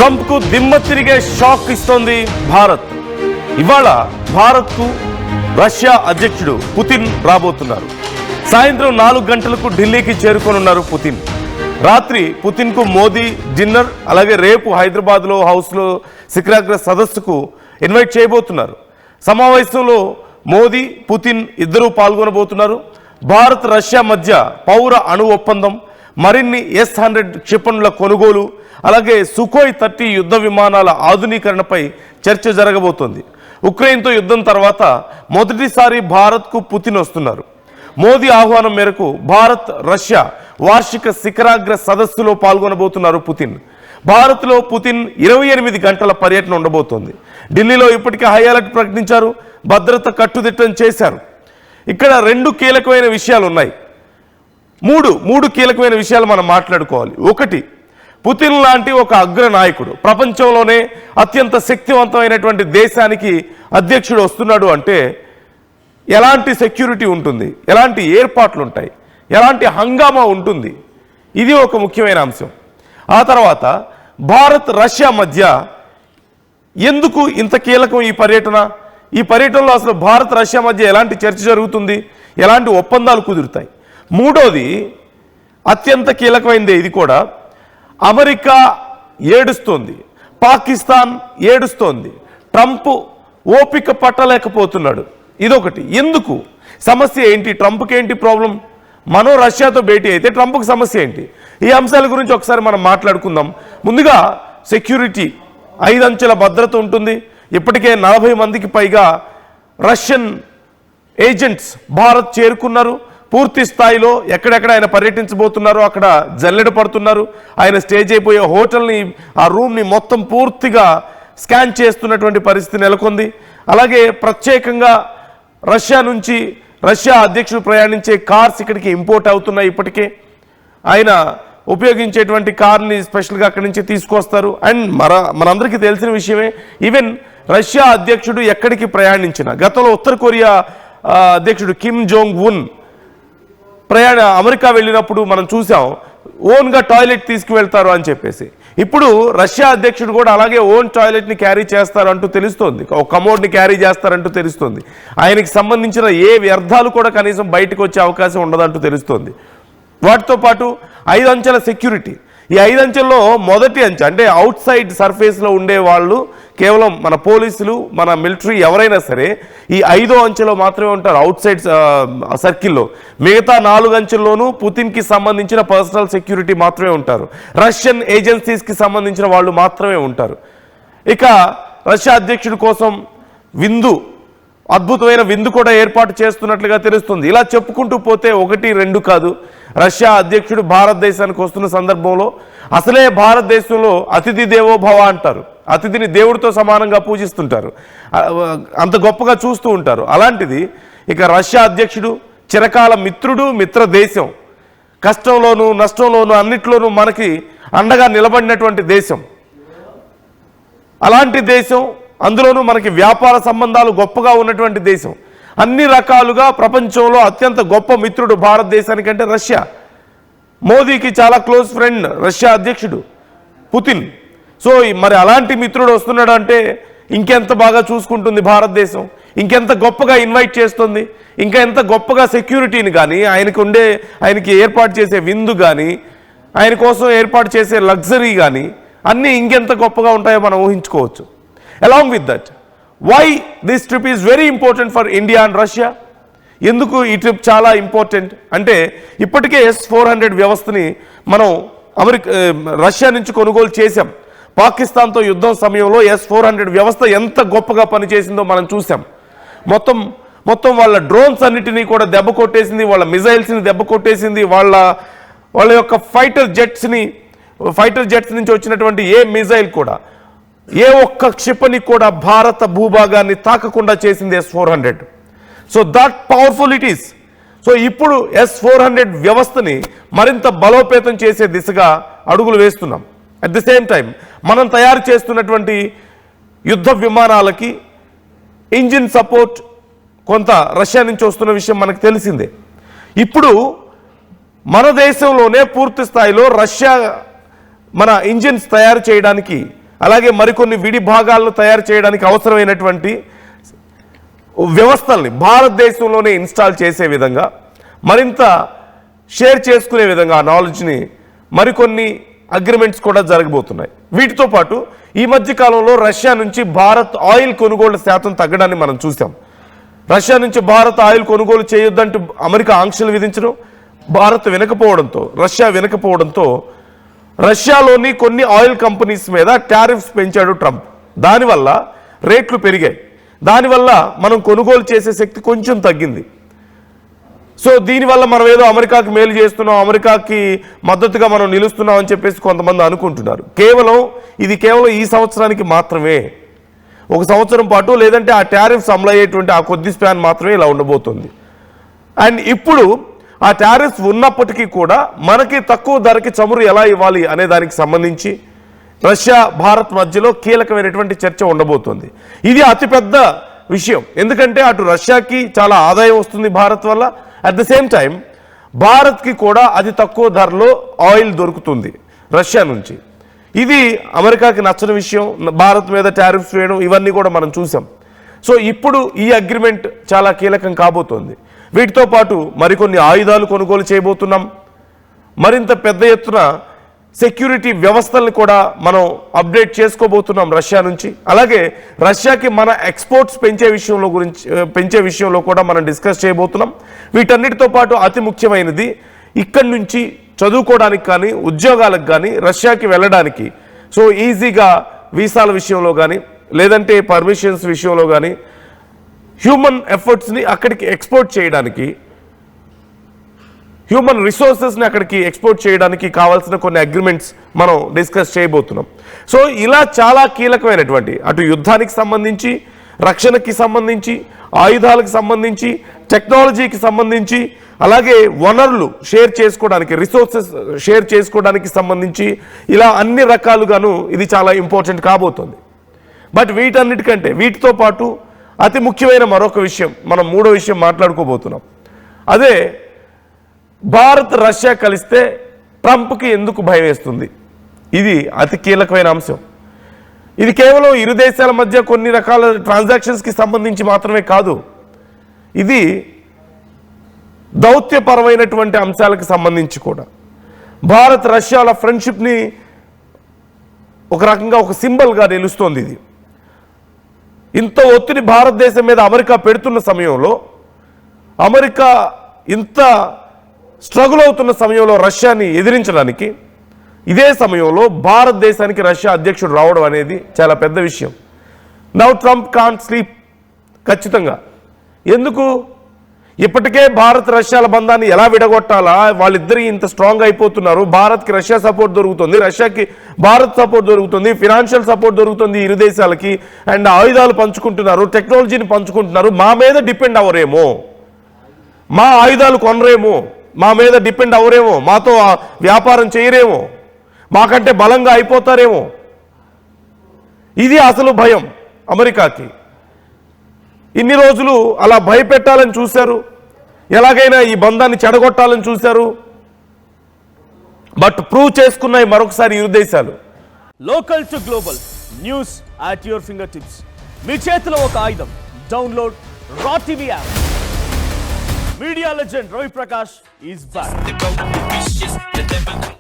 ట్రంప్కు దిమ్మ తిరిగే షాక్ ఇస్తోంది భారత్. ఇవాళ భారత్కు రష్యా అధ్యక్షుడు పుతిన్ రాబోతున్నారు. సాయంత్రం 4 గంటలకు ఢిల్లీకి చేరుకోనున్నారు పుతిన్. రాత్రి పుతిన్కు మోదీ డిన్నర్, అలాగే రేపు హైదరాబాద్లో హౌస్లో శిఖరాగ్ర సదస్సుకు ఇన్వైట్ చేయబోతున్నారు. సమావేశంలో మోదీ, పుతిన్ ఇద్దరూ పాల్గొనబోతున్నారు. భారత్ రష్యా మధ్య పౌర అణు ఒప్పందం, మరిన్ని S-100 క్షిపణుల కొనుగోలు, అలాగే సుఖోయ్ 30 యుద్ధ విమానాల ఆధునీకరణపై చర్చ జరగబోతోంది. ఉక్రెయిన్తో యుద్ధం తర్వాత మొదటిసారి భారత్కు పుతిన్ వస్తున్నారు. మోదీ ఆహ్వానం మేరకు భారత్ రష్యా వార్షిక శిఖరాగ్ర సదస్సులో పాల్గొనబోతున్నారు పుతిన్. భారత్లో పుతిన్ 28 గంటల పర్యటన ఉండబోతోంది. ఢిల్లీలో ఇప్పటికే హై అలర్ట్ ప్రకటించారు, భద్రత కట్టుదిట్టం చేశారు. ఇక్కడ 2 కీలకమైన విషయాలు ఉన్నాయి. మూడు కీలకమైన విషయాలు మనం మాట్లాడుకోవాలి. ఒకటి, పుతిన్ లాంటి ఒక అగ్ర నాయకుడు, ప్రపంచంలోనే అత్యంత శక్తివంతమైనటువంటి దేశానికి అధ్యక్షుడు వస్తున్నాడు అంటే ఎలాంటి సెక్యూరిటీ ఉంటుంది, ఎలాంటి ఏర్పాట్లు ఉంటాయి, ఎలాంటి హంగామా ఉంటుంది, ఇది ఒక ముఖ్యమైన అంశం. ఆ తర్వాత భారత్ రష్యా మధ్య ఎందుకు ఇంత కీలకం ఈ పర్యటన? ఈ పర్యటనలో అసలు భారత్ రష్యా మధ్య ఎలాంటి చర్చ జరుగుతుంది, ఎలాంటి ఒప్పందాలు కుదురుతాయి? మూడోది, అత్యంత కీలకమైనది ఇది కూడా, అమెరికా ఏడుస్తోంది, పాకిస్తాన్ ఏడుస్తోంది, ట్రంప్ ఓపిక పట్టలేకపోతున్నాడు. ఇదొకటి. ఎందుకు? సమస్య ఏంటి? ట్రంప్కి ఏంటి ప్రాబ్లం? మనం రష్యాతో భేటీ అయితే ట్రంప్కి సమస్య ఏంటి? ఈ అంశాల గురించి ఒకసారి మనం మాట్లాడుకుందాం. ముందుగా సెక్యూరిటీ, 5 అంచెల భద్రత ఉంటుంది. ఇప్పటికే 40 మందికి పైగా రష్యన్ ఏజెంట్స్ భారత్ చేరుకున్నారు. పూర్తి స్థాయిలో ఎక్కడెక్కడ ఆయన పర్యటించబోతున్నారో అక్కడ జల్లెడ పడుతున్నారు. ఆయన స్టేజ్ అయిపోయే హోటల్ని, ఆ రూమ్ని మొత్తం పూర్తిగా స్కాన్ చేస్తున్నటువంటి పరిస్థితి నెలకొంది. అలాగే ప్రత్యేకంగా రష్యా నుంచి రష్యా అధ్యక్షుడు ప్రయాణించే కార్స్ ఇక్కడికి ఇంపోర్ట్ అవుతున్నాయి. ఇప్పటికే ఆయన ఉపయోగించేటువంటి కార్ని స్పెషల్గా అక్కడి నుంచి తీసుకొస్తారు. అండ్ మనందరికీ తెలిసిన విషయమే, ఈవెన్ రష్యా అధ్యక్షుడు ఎక్కడికి ప్రయాణించిన, గతంలో ఉత్తర కొరియా అధ్యక్షుడు కిమ్ జోంగ్ ఉన్ అమెరికా వెళ్ళినప్పుడు మనం చూసాం, ఓన్గా టాయిలెట్ తీసుకువెళ్తారు అని చెప్పేసి. ఇప్పుడు రష్యా అధ్యక్షుడు కూడా అలాగే ఓన్ టాయిలెట్ని క్యారీ చేస్తారంటూ తెలుస్తోంది, ఒక కమోడ్ని క్యారీ చేస్తారంటూ తెలుస్తోంది. ఆయనకి సంబంధించిన ఏ వ్యర్థాలు కూడా కనీసం బయటకు వచ్చే అవకాశం ఉండదంటూ తెలుస్తోంది. వాటితో పాటు 5 అంచెల సెక్యూరిటీ. ఈ 5 అంచెల్లో మొదటి అంచె అంటే అవుట్ సైడ్ సర్ఫేస్లో ఉండే వాళ్ళు కేవలం మన పోలీసులు, మన మిలిటరీ ఎవరైనా సరే ఈ 5వ అంచెలో మాత్రమే ఉంటారు, అవుట్ సైడ్ సర్కిల్లో. మిగతా 4 అంచెల్లోనూ పుతిన్కి సంబంధించిన పర్సనల్ సెక్యూరిటీ మాత్రమే ఉంటారు. రష్యన్ ఏజెన్సీస్కి సంబంధించిన వాళ్ళు మాత్రమే ఉంటారు. ఇక రష్యా అధ్యక్షుడి కోసం అద్భుతమైన విందు కూడా ఏర్పాటు చేస్తున్నట్లుగా తెలుస్తుంది. ఇలా చెప్పుకుంటూ పోతే 1, 2 కాదు. రష్యా అధ్యక్షుడు భారతదేశానికి వస్తున్న సందర్భంలో అసలే భారతదేశంలో అతిథి దేవో భవ అంటారు. అతిథిని దేవుడితో సమానంగా పూజిస్తుంటారు, అంత గొప్పగా చూస్తూ ఉంటారు. అలాంటిది ఇక రష్యా అధ్యక్షుడు చిరకాల మిత్రుడు, మిత్ర దేశం, కష్టంలోనూ నష్టంలోనూ అన్నిట్లోనూ మనకి అండగా నిలబడినటువంటి దేశం. అలాంటి దేశం, అందులోనూ మనకి వ్యాపార సంబంధాలు గొప్పగా ఉన్నటువంటి దేశం. అన్ని రకాలుగా ప్రపంచంలో అత్యంత గొప్ప మిత్రుడు భారతదేశానికంటే రష్యా. మోదీకి చాలా క్లోజ్ ఫ్రెండ్ రష్యా అధ్యక్షుడు పుతిన్. సో మరి అలాంటి మిత్రుడు వస్తున్నాడు అంటే ఇంకెంత బాగా చూసుకుంటుంది భారతదేశం, ఇంకెంత గొప్పగా ఇన్వైట్ చేస్తుంది, ఇంకా ఎంత గొప్పగా సెక్యూరిటీని కానీ, ఆయనకి ఏర్పాటు చేసే విందు కానీ, ఆయన కోసం ఏర్పాటు చేసే లగ్జరీ కానీ అన్నీ ఇంకెంత గొప్పగా ఉంటాయో మనం ఊహించుకోవచ్చు. Along with that, why this trip is very important for India and Russia? ఎందుకు ఈ ట్రిప్ చాలా ఇంపార్టెంట్ అంటే, ఇప్పటికే S-400 వ్యవస్థని మనం రష్యా నుంచి కొనుగోలు చేశాం. పాకిస్తాన్తో యుద్ధం సమయంలో S-400 వ్యవస్థ ఎంత గొప్పగా పనిచేసిందో మనం చూసాం. మొత్తం వాళ్ళ డ్రోన్స్ అన్నిటినీ కూడా దెబ్బ కొట్టేసింది, వాళ్ళ మిజైల్స్ని దెబ్బ కొట్టేసింది, వాళ్ళ యొక్క ఫైటర్ జెట్స్ నుంచి వచ్చినటువంటి ఏ మిజైల్ కూడా, ఏ ఒక్క క్షిపణి కూడా భారత భూభాగాన్ని తాకకుండా చేసింది S-400. So that powerful it is. So ఇప్పుడు S-400 వ్యవస్థని మరింత బలోపేతం చేసే దిశగా అడుగులు వేస్తున్నాం. అట్ ది సేమ్ టైం మనం తయారు చేస్తున్నటువంటి యుద్ధ విమానాలకి ఇంజిన్ సపోర్ట్ కొంత రష్యా నుంచి వస్తున్న విషయం మనకు తెలిసిందే. ఇప్పుడు మన దేశంలోనే పూర్తి స్థాయిలో రష్యా మన ఇంజిన్స్ తయారు చేయడానికి అలాగే మరికొన్ని విడి భాగాలను తయారు చేయడానికి అవసరమైనటువంటి వ్యవస్థల్ని భారతదేశంలోనే ఇన్స్టాల్ చేసే విధంగా, మరింత షేర్ చేసుకునే విధంగా ఆ నాలెడ్జ్ని మరికొన్ని అగ్రిమెంట్స్ కూడా జరగబోతున్నాయి. వీటితో పాటు ఈ మధ్య కాలంలో రష్యా నుంచి భారత్ ఆయిల్ కొనుగోళ్ల శాతం తగ్గడాన్ని మనం చూసాం. రష్యా నుంచి భారత్ ఆయిల్ కొనుగోలు చేయొద్దంటూ అమెరికా ఆంక్షలు విధించడం, రష్యా వినకపోవడంతో రష్యాలోని కొన్ని ఆయిల్ కంపెనీస్ మీద టారిఫ్స్ పెంచాడు ట్రంప్. దానివల్ల రేట్లు పెరిగాయి. దానివల్ల మనం కొనుగోలు చేసే శక్తి కొంచెం తగ్గింది. సో దీనివల్ల మనం ఏదో అమెరికాకి మేలు చేస్తున్నాం, అమెరికాకి మద్దతుగా మనం నిలుస్తున్నాం అని చెప్పేసి కొంతమంది అనుకుంటున్నారు. ఇది కేవలం ఈ సంవత్సరానికి మాత్రమే. ఒక సంవత్సరం పాటు లేదంటే ఆ టారిఫ్స్ అమలు అయ్యేటువంటి ఆ కొద్ది స్పాన్ మాత్రమే ఇలా ఉండబోతుంది. అండ్ ఇప్పుడు ఆ టారిఫ్స్ ఉన్నప్పటికీ కూడా మనకి తక్కువ ధరకి చమురు ఎలా ఇవ్వాలి అనే దానికి సంబంధించి రష్యా భారత్ మధ్యలో కీలకమైనటువంటి చర్చ ఉండబోతోంది. ఇది అతిపెద్ద విషయం. ఎందుకంటే అటు రష్యాకి చాలా ఆదాయం వస్తుంది భారత్ వల్ల, అట్ ద సేమ్ టైం భారత్కి కూడా అతి తక్కువ ధరలో ఆయిల్ దొరుకుతుంది రష్యా నుంచి. ఇది అమెరికాకి నచ్చని విషయం. భారత్ మీద టారిఫ్స్ వేయడం ఇవన్నీ కూడా మనం చూసాం. సో ఇప్పుడు ఈ అగ్రిమెంట్ చాలా కీలకం కాబోతోంది. వీటితో పాటు మరికొన్ని ఆయుధాలు కొనుగోలు చేయబోతున్నాం. మరింత పెద్ద ఎత్తున సెక్యూరిటీ వ్యవస్థల్ని కూడా మనం అప్డేట్ చేసుకోబోతున్నాం రష్యా నుంచి. అలాగే రష్యాకి మన ఎక్స్పోర్ట్స్ పెంచే విషయంలో కూడా మనం డిస్కస్ చేయబోతున్నాం. వీటన్నిటితో పాటు అతి ముఖ్యమైనది, ఇక్కడి నుంచి చదువుకోవడానికి కానీ ఉద్యోగాలకు కానీ రష్యాకి వెళ్ళడానికి సో ఈజీగా వీసాల విషయంలో కానీ లేదంటే పర్మిషన్స్ విషయంలో కానీ హ్యూమన్ ఎఫర్ట్స్ని అక్కడికి ఎక్స్పోర్ట్ చేయడానికి, హ్యూమన్ రిసోర్సెస్ని అక్కడికి ఎక్స్పోర్ట్ చేయడానికి కావాల్సిన కొన్ని అగ్రిమెంట్స్ మనం డిస్కస్ చేయబోతున్నాం. సో ఇలా చాలా కీలకమైనటువంటి అటు యుద్ధానికి సంబంధించి, రక్షణకి సంబంధించి, ఆయుధాలకు సంబంధించి, టెక్నాలజీకి సంబంధించి, అలాగే వనరులు షేర్ చేసుకోవడానికి, రిసోర్సెస్ షేర్ చేసుకోవడానికి సంబంధించి ఇలా అన్ని రకాలుగాను ఇది చాలా ఇంపార్టెంట్ కాబోతుంది. బట్ వీటితో పాటు అతి ముఖ్యమైన మరొక విషయం, మనం మూడో విషయం మాట్లాడుకోబోతున్నాం. అదే భారత్ రష్యా కలిస్తే ట్రంప్కి ఎందుకు భయం వేస్తుంది. ఇది అతి కీలకమైన అంశం. ఇది కేవలం ఇరు దేశాల మధ్య కొన్ని రకాల ట్రాన్సాక్షన్స్కి సంబంధించి మాత్రమే కాదు, ఇది దౌత్యపరమైనటువంటి అంశాలకు సంబంధించి కూడా. భారత్ రష్యాల ఫ్రెండ్షిప్ని ఒక రకంగా ఒక సింబల్గా నిలుస్తోంది. ఇది ఇంత ఒత్తిడి భారతదేశం మీద అమెరికా పెడుతున్న సమయంలో, అమెరికా ఇంత స్ట్రగుల్ అవుతున్న సమయంలో రష్యాని ఎదిరించడానికి ఇదే సమయంలో భారతదేశానికి రష్యా అధ్యక్షుడు రావడం అనేది చాలా పెద్ద విషయం. Now Trump can't sleep. ఖచ్చితంగా. ఎందుకు? ఇప్పటికే భారత్ రష్యాల బంధాన్ని ఎలా విడగొట్టాలా, వాళ్ళిద్దరు ఇంత స్ట్రాంగ్ అయిపోతున్నారు, భారత్కి రష్యా సపోర్ట్ దొరుకుతుంది, రష్యాకి భారత్ సపోర్ట్ దొరుకుతుంది, ఫినాన్షియల్ సపోర్ట్ దొరుకుతుంది ఇరు దేశాలకి, అండ్ ఆయుధాలు పంచుకుంటున్నారు, టెక్నాలజీని పంచుకుంటున్నారు. మా మీద డిపెండ్ అవ్వరేమో, మా ఆయుధాలు కొనరేమో, మా మీద డిపెండ్ అవ్వరేమో, మాతో వ్యాపారం చేయరేమో, మాకంటే బలంగా అయిపోతారేమో. ఇది అసలు భయం అమెరికాకి. ఇన్ని రోజులు అలా భయపెట్టాలని చూశారు, ఎలాగైనా ఈ బంధాన్ని చెడగొట్టాలని చూశారు. బట్ ప్రూవ్ చేసుకున్నాయి మరొకసారి ఇరు దేశాలు. Local to global news at your finger tips. మీ చేతిలో ఒక ఆయుధం. Download Raa TV app. Media legend Ravi Prakash is back.